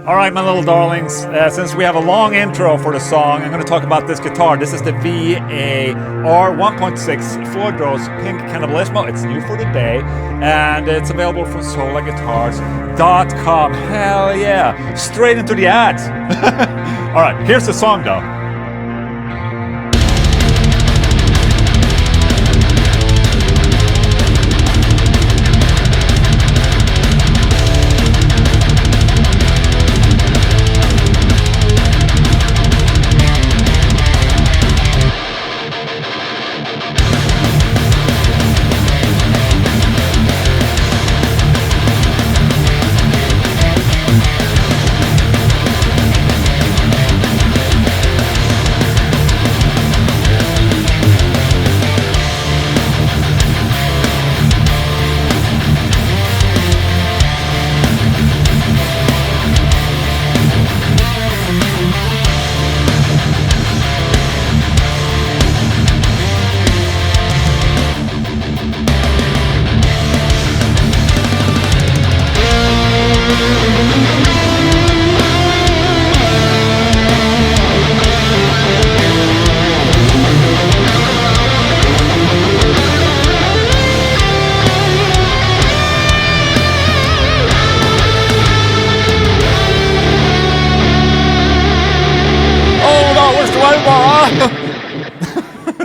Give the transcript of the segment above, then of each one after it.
All right, my little darlings, since we have a long intro for the song, I'm going to talk about this guitar. This is the VAR 1.6 Floyd-Rose Pink Cannibalismo. It's new for the day, and it's available from SWOLA244.com. Hell yeah, straight into the ads. All right, here's the song though.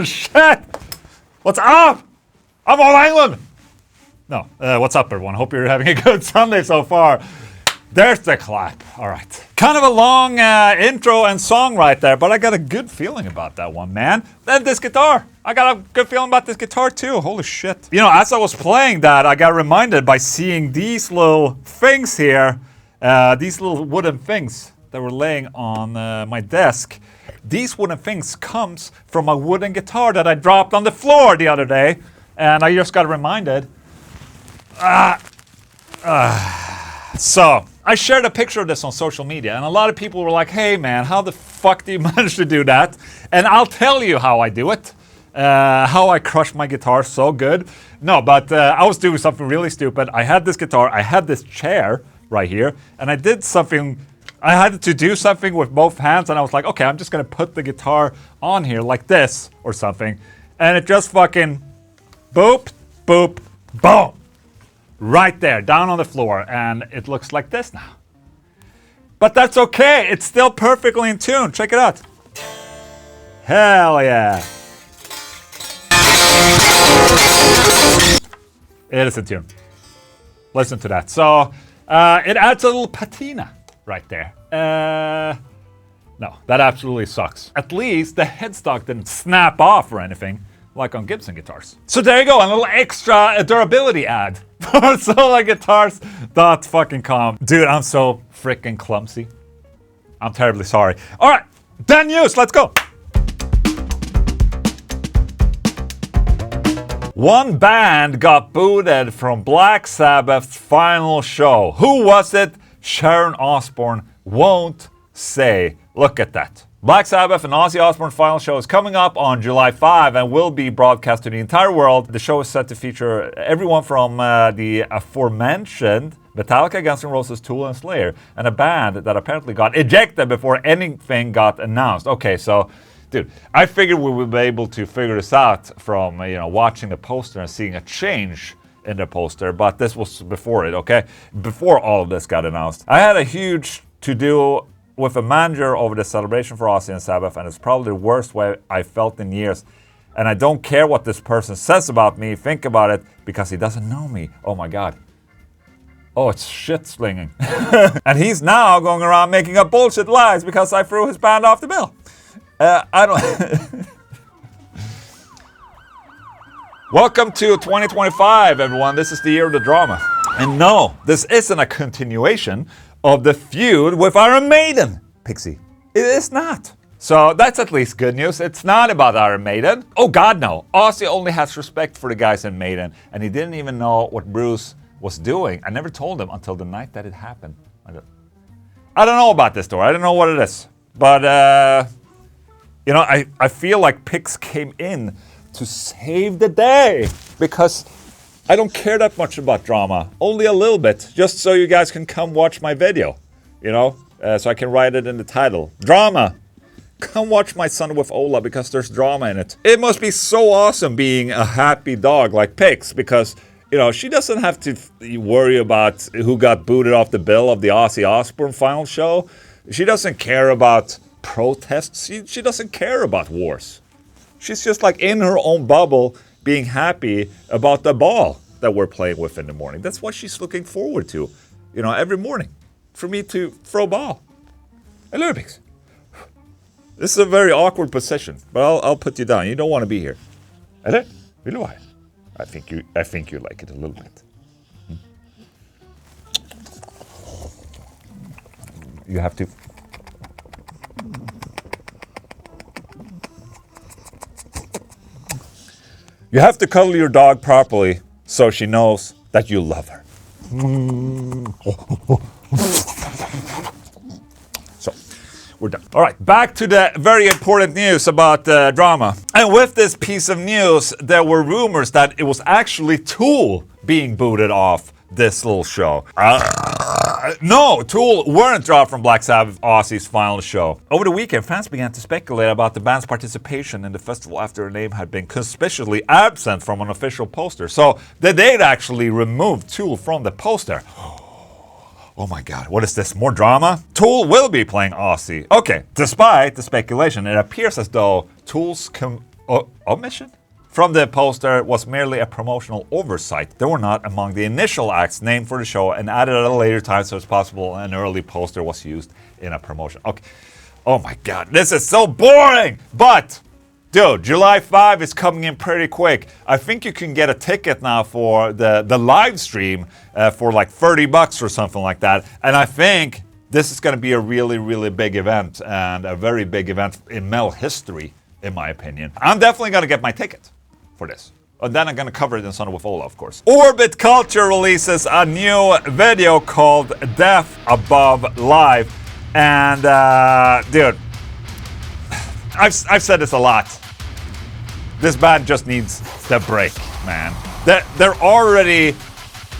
Shit! What's up? I'm all Englund! No, what's up everyone? Hope you're having a good Sunday so far. There's the clap. All right. Kind of a long intro and song right there, but I got a good feeling about that one, man. Then this guitar. I got a good feeling about this guitar too. Holy shit. You know, as I was playing that, I got reminded by seeing these little things here, these little wooden things that were laying on my desk. These wooden things comes from a wooden guitar that I dropped on the floor the other day, and I just got reminded. So I shared a picture of this on social media, and a lot of people were like, hey man, how the fuck do you manage to do that? And I'll tell you how I do it. How I crush my guitar so good. No, but I was doing something really stupid. I had this guitar, I had this chair right here, and I did something. I had to do something with both hands, and I was like, okay, I'm just gonna put the guitar on here like this or something. And it just fucking boop, boop, boom. Right there, down on the floor, and it looks like this now. But that's okay, it's still perfectly in tune. Check it out. Hell yeah. It is in tune. Listen to that. So, it adds a little patina right there. No, that absolutely sucks. At least the headstock didn't snap off or anything, like on Gibson guitars. So there you go, a little extra durability ad for SWOLAguitars.com. Dude, I'm so freaking clumsy. I'm terribly sorry. All right, then news, let's go. One band got booted from Black Sabbath's final show. Who was it? Sharon Osborne won't say. Look at that. Black Sabbath and Ozzy Osbourne's final show is coming up on July 5 and will be broadcast to the entire world. The show is set to feature everyone from the aforementioned Metallica, Guns N' Roses, Tool, and Slayer, and a band that apparently got ejected before anything got announced. Okay, so, dude, I figured we would be able to figure this out from watching the poster and seeing a change in the poster, but this was before it, okay? Before all of this got announced. I had a huge to-do with a manager over the celebration for Ozzy and Sabbath, and it's probably the worst way I felt in years. And I don't care what this person says about me, think about it, because he doesn't know me. Oh my God. Oh, it's shit slinging. And he's now going around making up bullshit lies because I threw his band off the bill. I don't... Welcome to 2025, everyone. This is the year of the drama. And no, this isn't a continuation of the feud with Iron Maiden, Pixie. It is not. So that's at least good news. It's not about Iron Maiden. Oh God, no. Ozzy only has respect for the guys in Maiden, and he didn't even know what Bruce was doing. I never told him until the night that it happened. I don't know about this story. I don't know what it is. But, I feel like Pix came in to save the day, because I don't care that much about drama, only a little bit, just so you guys can come watch my video, so I can write it in the title. Drama. Come watch my son with Ola because there's drama in it. It must be so awesome being a happy dog like Pix because, you know, she doesn't have to worry about who got booted off the bill of the Ozzy Osborne final show. She doesn't care about protests. She doesn't care about wars. She's just like in her own bubble being happy about the ball that we're playing with in the morning. That's what she's looking forward to, you know, every morning. For me to throw a ball. Hello, Pix. This is a very awkward position, but I'll put you down. You don't want to be here. Hello? Hello, why? I think you like it a little bit. You have to. You have to cuddle your dog properly so she knows that you love her. So, we're done. All right, back to the very important news about drama. And with this piece of news, there were rumors that it was actually Tool being booted off this little show. No, Tool weren't dropped from Black Sabbath Ozzy's final show. Over the weekend, fans began to speculate about the band's participation in the festival after their name had been conspicuously absent from an official poster. So they'd actually removed Tool from the poster. Oh my god, what is this? More drama? Tool will be playing Ozzy. Okay, despite the speculation, it appears as though Tool's omission from the poster was merely a promotional oversight. They were not among the initial acts named for the show and added at a later time so it's possible an early poster was used in a promotion. Okay. Oh my god, this is so boring! But, dude, July 5 is coming in pretty quick. I think you can get a ticket now for the live stream for like $30 or something like that. And I think this is going to be a really, really big event and a very big event in metal history, in my opinion. I'm definitely going to get my ticket for this. And then I'm going to cover it in Son with Ola, of course. Orbit Culture releases a new video called Death Above Live. And, dude, I've said this a lot. This band just needs the break, man. They're already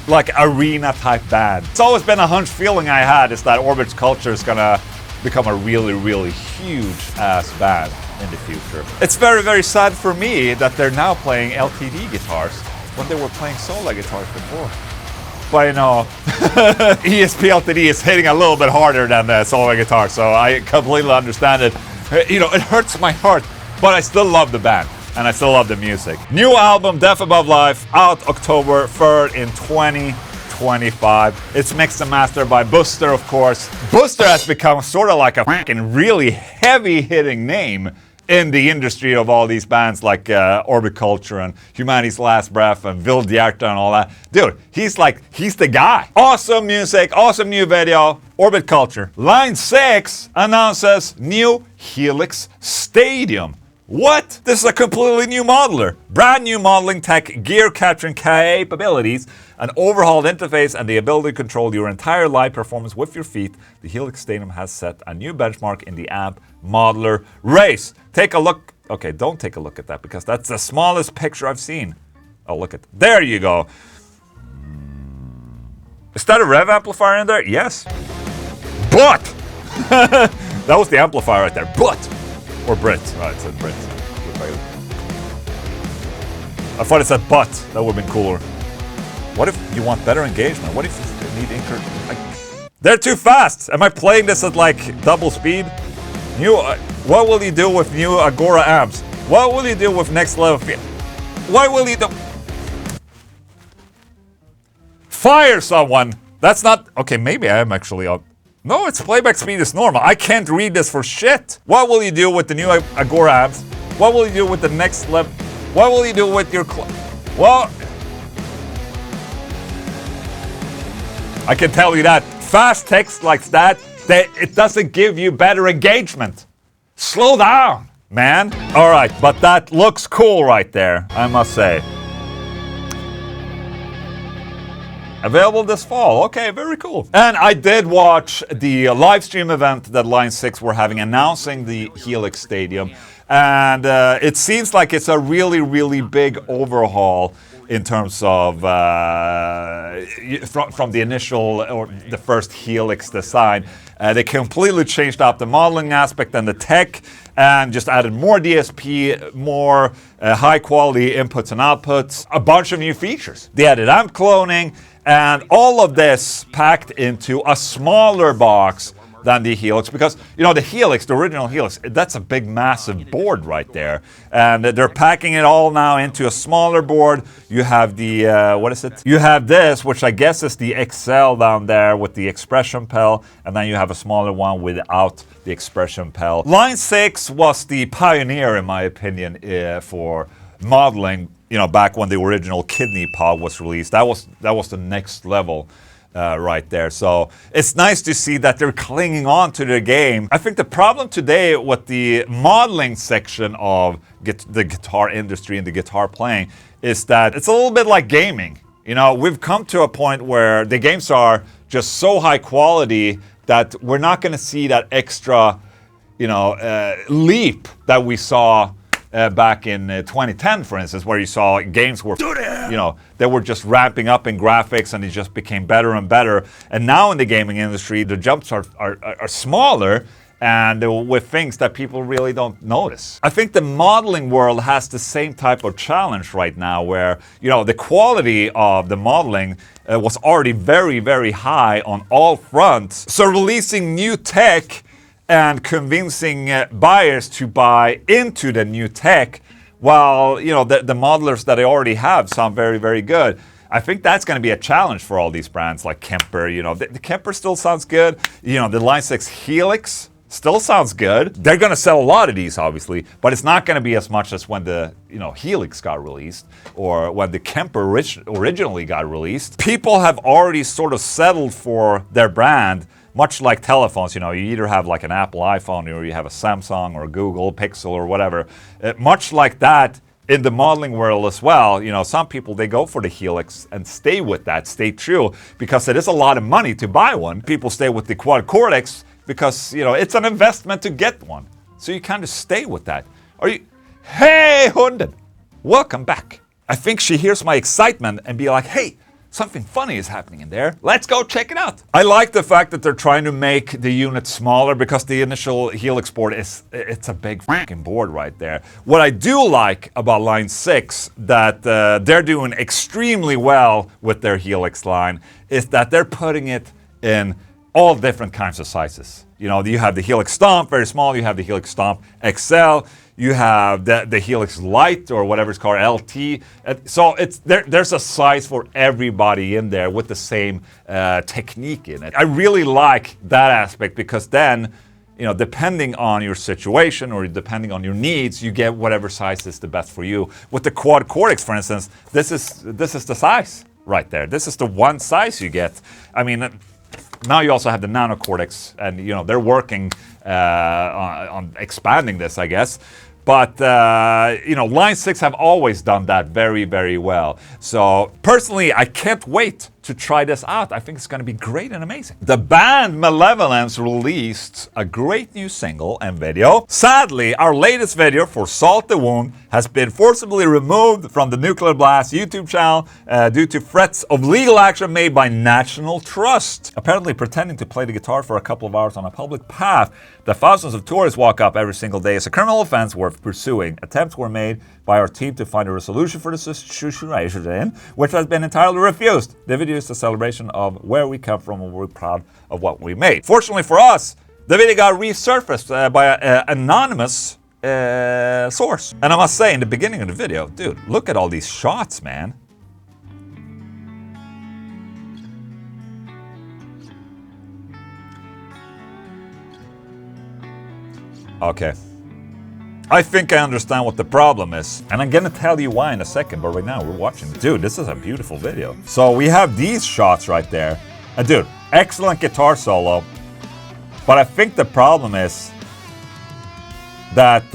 like arena type band. It's always been a hunch feeling I had is that Orbit's Culture is gonna become a really, really huge ass band in the future. It's very, very sad for me that they're now playing LTD guitars when they were playing solo guitars before. But you know, ESP LTD is hitting a little bit harder than the solo guitar, so I completely understand it. You know, it hurts my heart, but I still love the band. And I still love the music. New album, Death Above Life, out October 3rd in 2025. It's mixed and mastered by Buster, of course. Buster has become sort of like a fucking really heavy-hitting name in the industry of all these bands like Orbit Culture and Humanity's Last Breath and Vildhjarta and all that. Dude, he's the guy. Awesome music, awesome new video. Orbit Culture. Line 6 announces new Helix Stadium. What? This is a completely new modeler. Brand new modeling tech, gear capturing capabilities, an overhauled interface, and the ability to control your entire live performance with your feet. The Helix Stadium has set a new benchmark in the amp modeler race. Take a look. Okay, don't take a look at that because that's the smallest picture I've seen. Oh, look at that. There you go. Is that a rev amplifier in there? Yes. But! That was the amplifier right there. But! Or Brit. Oh, it said Brit. I thought it said but. That would have been cooler. What if you want better engagement? What if you need They're too fast! Am I playing this at like double speed? What will you do with new Agora amps? What will you do with next level? What will you do? Fire someone! That's not... Okay, maybe I am actually up. No, its playback speed is normal. I can't read this for shit. What will you do with the new Agora amps? What will you do with the next level? What will you do with your... Well... I can tell you that. Fast text like that, it doesn't give you better engagement. Slow down, man. All right, but that looks cool right there, I must say. Available this fall. Okay, very cool. And I did watch the live stream event that Line 6 were having announcing the Helix Stadium. And it seems like it's a really, really big overhaul in terms of from the initial or the first Helix design. They completely changed up the modeling aspect and the tech, and just added more DSP, more high quality inputs and outputs, a bunch of new features. They added amp cloning, and all of this packed into a smaller box than the Helix, because the Helix, the original Helix, that's a big massive board right there, and they're packing it all now into a smaller board. You have the what is it? You have this, which I guess is the XL down there with the expression pedal, and then you have a smaller one without the expression pedal. Line 6 was the pioneer, in my opinion, for modeling. Back when the original kidney pod was released, that was the next level. Right there. So it's nice to see that they're clinging on to the game. I think the problem today with the modeling section of the guitar industry and the guitar playing is that it's a little bit like gaming. We've come to a point where the games are just so high quality that we're not going to see that extra, leap that we saw back in 2010, for instance, where you saw games were, they were just ramping up in graphics, and it just became better and better. And now in the gaming industry, the jumps are smaller, and with things that people really don't notice. I think the modeling world has the same type of challenge right now, where the quality of the modeling was already very, very high on all fronts. So releasing new tech and convincing buyers to buy into the new tech, while the modelers that they already have sound very, very good. I think that's going to be a challenge for all these brands like Kemper. The Kemper still sounds good. The Line 6 Helix still sounds good. They're going to sell a lot of these, obviously, but it's not going to be as much as when the Helix got released, or when the Kemper originally got released. People have already sort of settled for their brand. Much like telephones, you either have like an Apple iPhone, or you have a Samsung or a Google Pixel or whatever. Much like that in the modeling world as well, some people, they go for the Helix and stay with that, stay true, because it is a lot of money to buy one. People stay with the Quad Cortex because, it's an investment to get one. So you kind of stay with that. Hey, Hunden, welcome back. I think she hears my excitement and be like, hey, something funny is happening in there. Let's go check it out. I like the fact that they're trying to make the unit smaller, because the initial Helix board it's a big fucking board right there. What I do like about Line 6 that they're doing extremely well with their Helix line is that they're putting it in all different kinds of sizes. You have the Helix Stomp, very small. You have the Helix Stomp XL. You have the Helix Lite, or whatever it's called, LT. So there's a size for everybody in there with the same technique in it. I really like that aspect, because then, depending on your situation or depending on your needs, you get whatever size is the best for you. With the Quad Cortex, for instance, this is the size right there. This is the one size you get. I mean, now you also have the Nano Cortex, and they're working on expanding this, I guess. But, Line 6 have always done that very, very well. So, personally, I can't wait to try this out. I think it's going to be great and amazing. The band Malevolence released a great new single and video. Sadly, our latest video for Salt the Wound has been forcibly removed from the Nuclear Blast YouTube channel due to threats of legal action made by National Trust. Apparently, pretending to play the guitar for a couple of hours on a public path that thousands of tourists walk up every single day is a criminal offense worth pursuing. Attempts were made by our team to find a resolution for the situation, which has been entirely refused. The video is a celebration of where we come from, and we're proud of what we made. Fortunately for us, the video got resurfaced by an anonymous source. And I must say, in the beginning of the video, dude, look at all these shots, man. Okay. I think I understand what the problem is, and I'm gonna tell you why in a second, but right now we're watching. Dude, this is a beautiful video. So we have these shots right there. And dude, excellent guitar solo. But I think the problem is that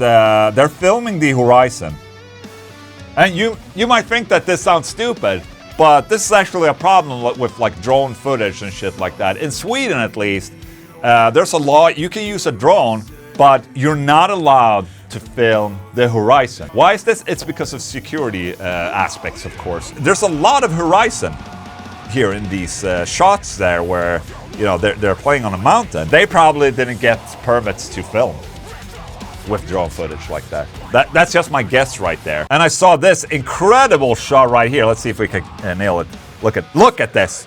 they're filming the horizon. And you might think that this sounds stupid, but this is actually a problem with like drone footage and shit like that. In Sweden, at least, there's a law, you can use a drone, but you're not allowed to film the horizon. Why is this? It's because of security aspects, of course. There's a lot of horizon here in these shots there where, you know, they're playing on a mountain. They probably didn't get permits to film with drone footage like that. That's just my guess right there. And I saw this incredible shot right here. Let's see if we can nail it. Look at this.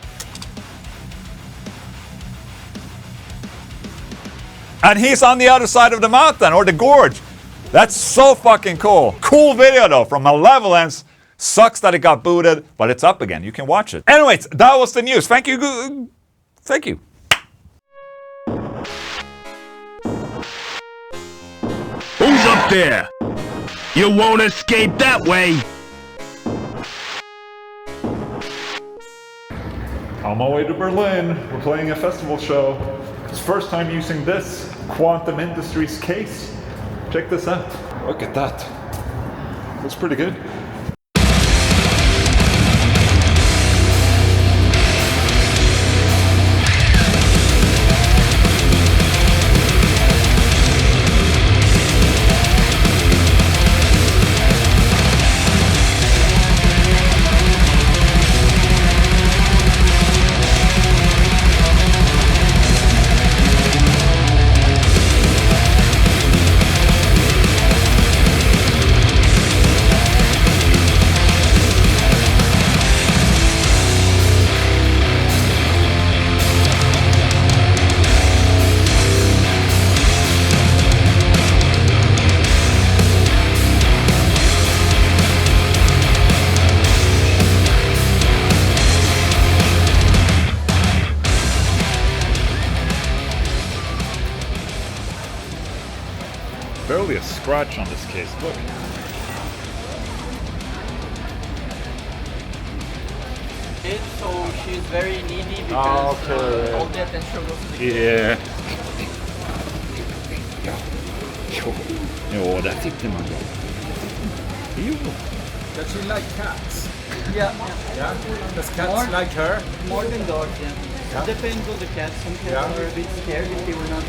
And he's on the other side of the mountain or the gorge. That's so fucking cool. Cool video though from Malevolence. Sucks that it got booted, but it's up again. You can watch it. Anyways, that was the news. Thank you. Thank you. Who's up there? You won't escape that way. On my way to Berlin, we're playing a festival show. It's first time using this Quantum Industries case. Check this out. Look at that. Looks pretty good. Barely a scratch on this case, look. So she's very needy because all the attention goes to the Yeah. Jo, där fick man då. Jo. Does she like cats? Yeah. Yeah? Does cats like her? More than dogs, yeah. Depends on the cat. Some cats are a bit scared if they were not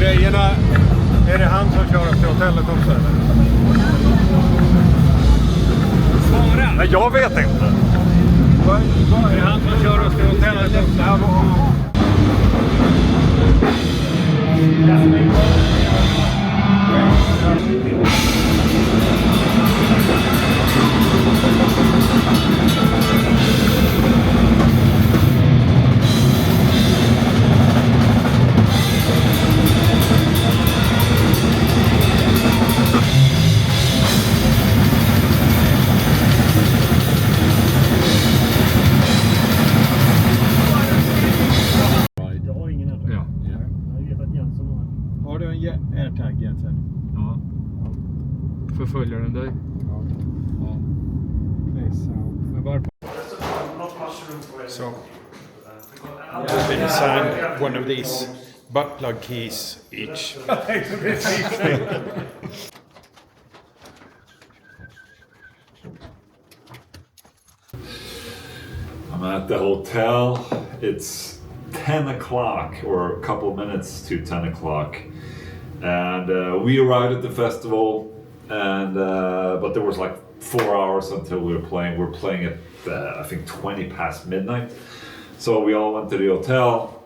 Grejerna, är det han som kör oss till hotellet också eller? Svara! Nej, jag vet inte. Är det han som kör oss till hotellet också? Har du en airtag egentligen? Ja. Förföljer den dig? Ja. So I've been assigned one of these butt plug keys each. I'm at the hotel. It's 10 o'clock or a couple of minutes to 10 o'clock. And we arrived at the festival, and but there was like 4 hours until we were playing. We were playing at I think 20 past midnight. So we all went to the hotel.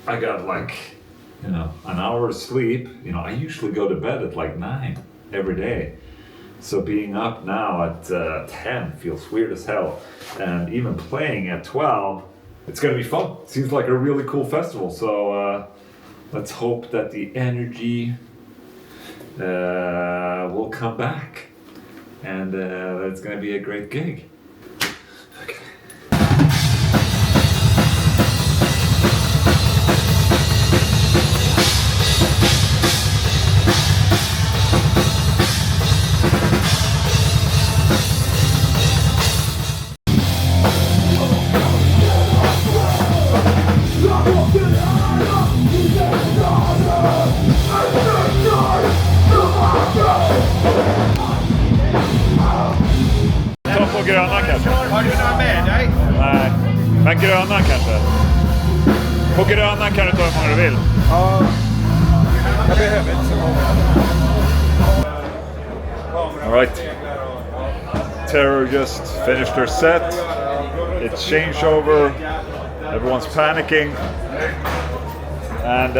I got like, you know, an hour's sleep. You know, I usually go to bed at like 9 every day. So being up now at 10 feels weird as hell. And even playing at 12, it's gonna be fun. Seems like a really cool festival. So let's hope that the energy will come back. And it's gonna be a great gig. Okay. Ta på gröna kanske. Har du några med dig? Nej, men gröna kanske. På gröna kan du ta hur många du vill. Ja. Jag behöver inte så många. All right. Terror just finished their set. It's changeover. Everyone's panicking. And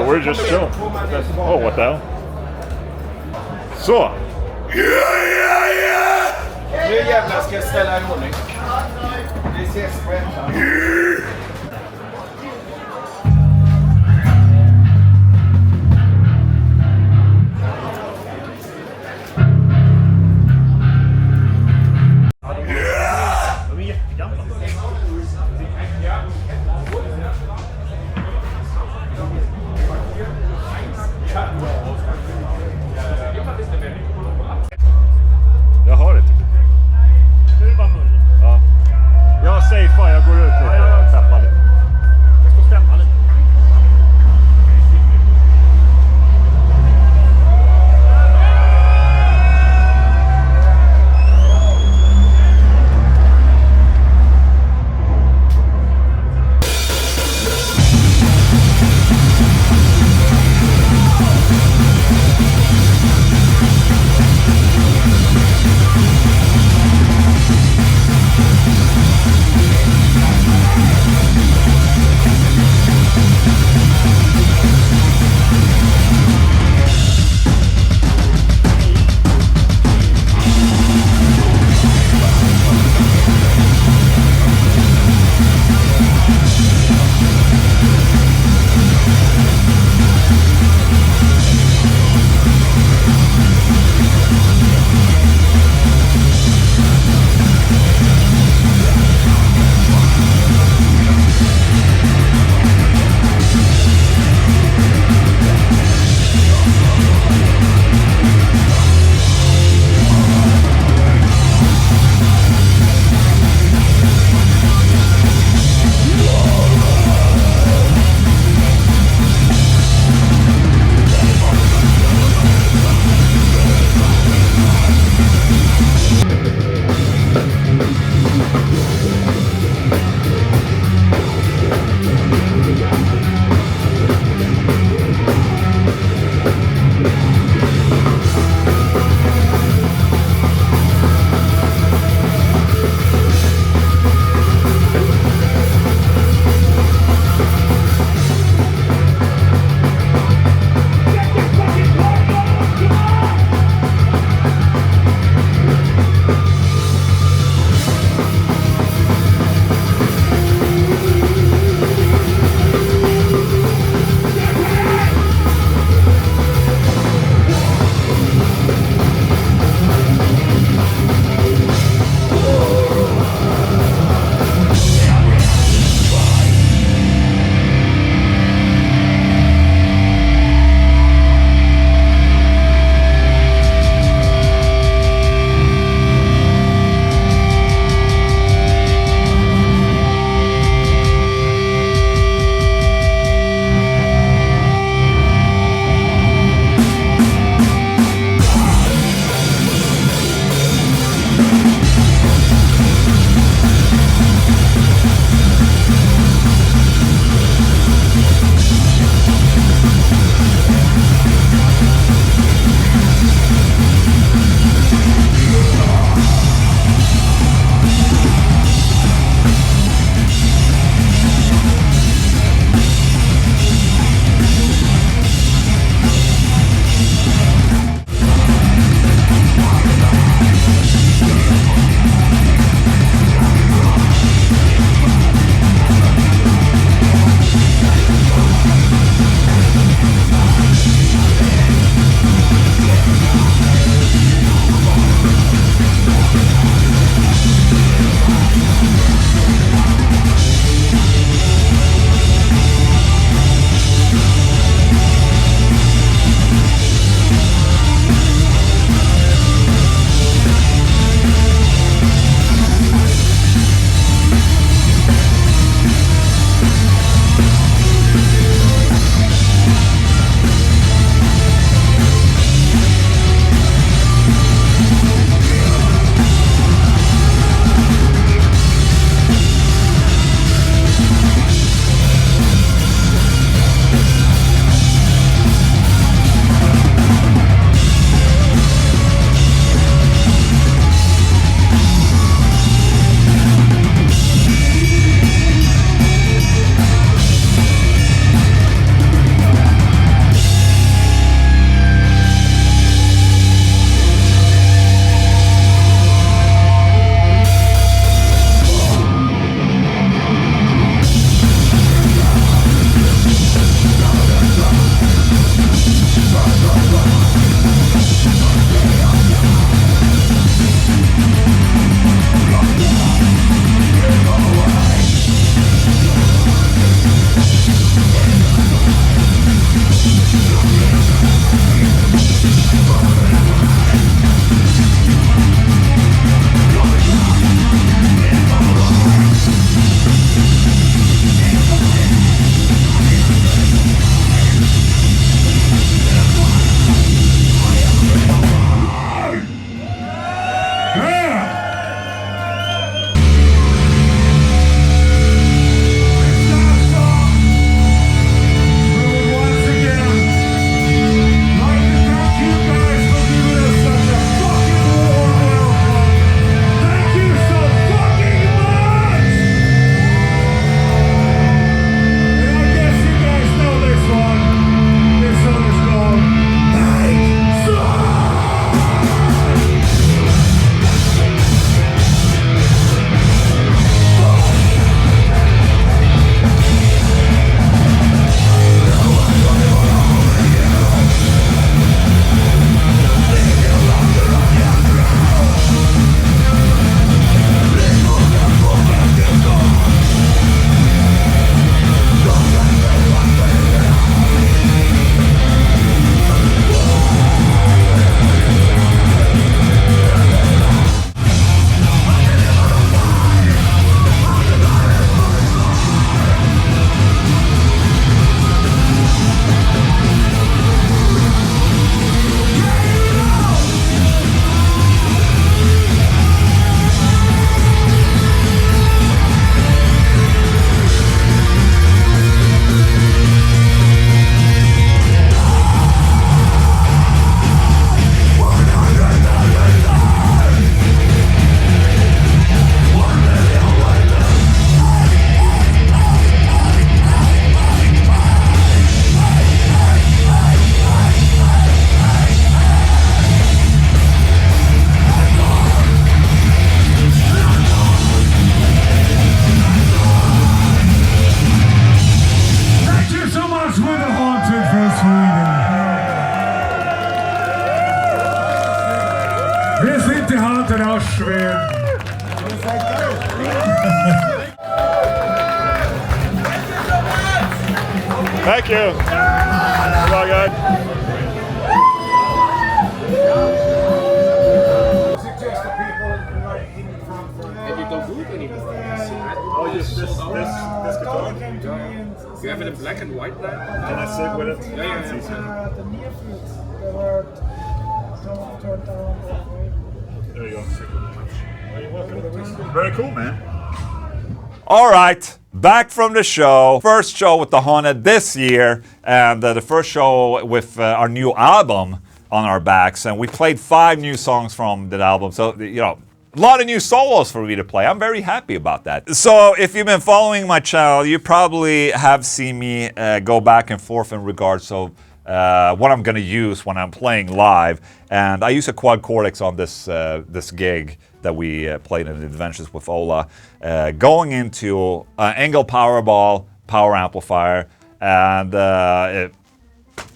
we're just chilling. Oh, what the hell? Så. Nu jävlar ska jag ställa i ordning. Vi ses på ettan. Jag har det typ. Ja. Jag safear, jag går ut lite och tappar. den Auschwitz. Thank you. Bye, guys. And you don't do it anymore. Oh, just this guitar? You have it in black and white now? Can I sit with it? Yeah. There you go. Very cool, man. All right, back from the show. First show with the Haunted this year, and the first show with our new album on our backs. And we played 5 new songs from that album. So, you know, a lot of new solos for me to play. I'm very happy about that. So if you've been following my channel, you probably have seen me go back and forth in regards to what I'm going to use when I'm playing live. And I use a quad cortex on this gig that we played in Adventures with Ola, going into Englund Powerball power amplifier, and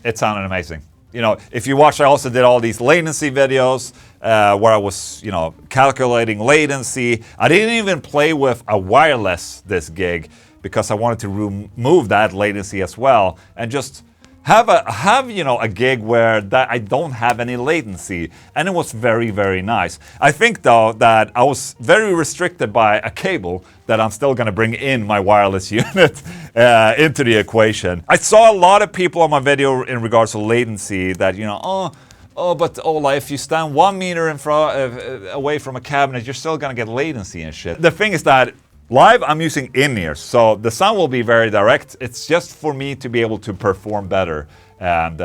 it sounded amazing. You know, if you watch, I also did all these latency videos where I was, you know, calculating latency. I didn't even play with a wireless this gig because I wanted to remove that latency as well and just have you know, a gig where that I don't have any latency, and it was very, very nice. I think though that I was very restricted by a cable that I'm still going to bring in my wireless unit into the equation. I saw a lot of people on my video in regards to latency that, you know, but Ola, if you stand 1 meter in front away from a cabinet, you're still going to get latency and shit. The thing is that live, I'm using in-ears, so the sound will be very direct. It's just for me to be able to perform better and,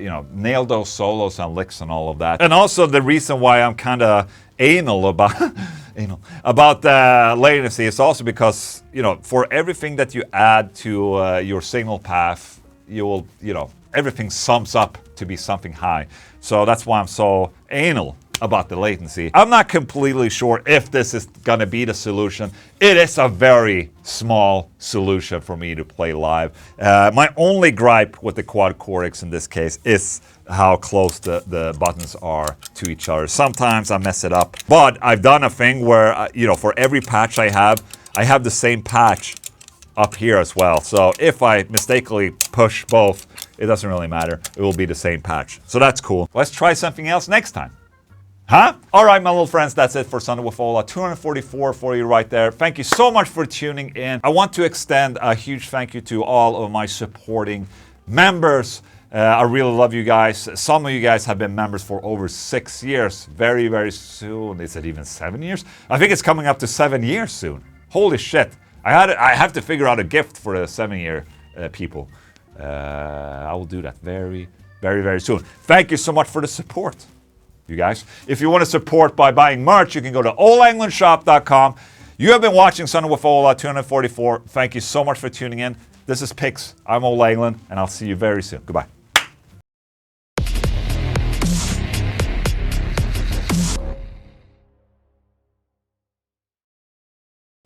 you know, nail those solos and licks and all of that. And also the reason why I'm kind of anal about latency is also because, you know, for everything that you add to your signal path, you will, you know, everything sums up to be something high. So that's why I'm so anal about the latency. I'm not completely sure if this is gonna be the solution. It is a very small solution for me to play live. My only gripe with the quad cortex in this case is how close the buttons are to each other. Sometimes I mess it up, but I've done a thing where, you know, for every patch I have the same patch up here as well. So if I mistakenly push both, it doesn't really matter. It will be the same patch. So that's cool. Let's try something else next time. Huh? All right, my little friends, that's it for Sunday with Ola. 244 for you right there. Thank you so much for tuning in. I want to extend a huge thank you to all of my supporting members. I really love you guys. Some of you guys have been members for over 6 years. Very, very soon. Is it even 7 years? I think it's coming up to 7 years soon. Holy shit. I have to figure out a gift for the 7-year people. I will do that very, very, very soon. Thank you so much for the support, you guys. If you want to support by buying merch, you can go to olenglundshop.com. You have been watching Sunday with Ola 244. Thank you so much for tuning in. This is Pix. I'm Ola Englund, and I'll see you very soon. Goodbye.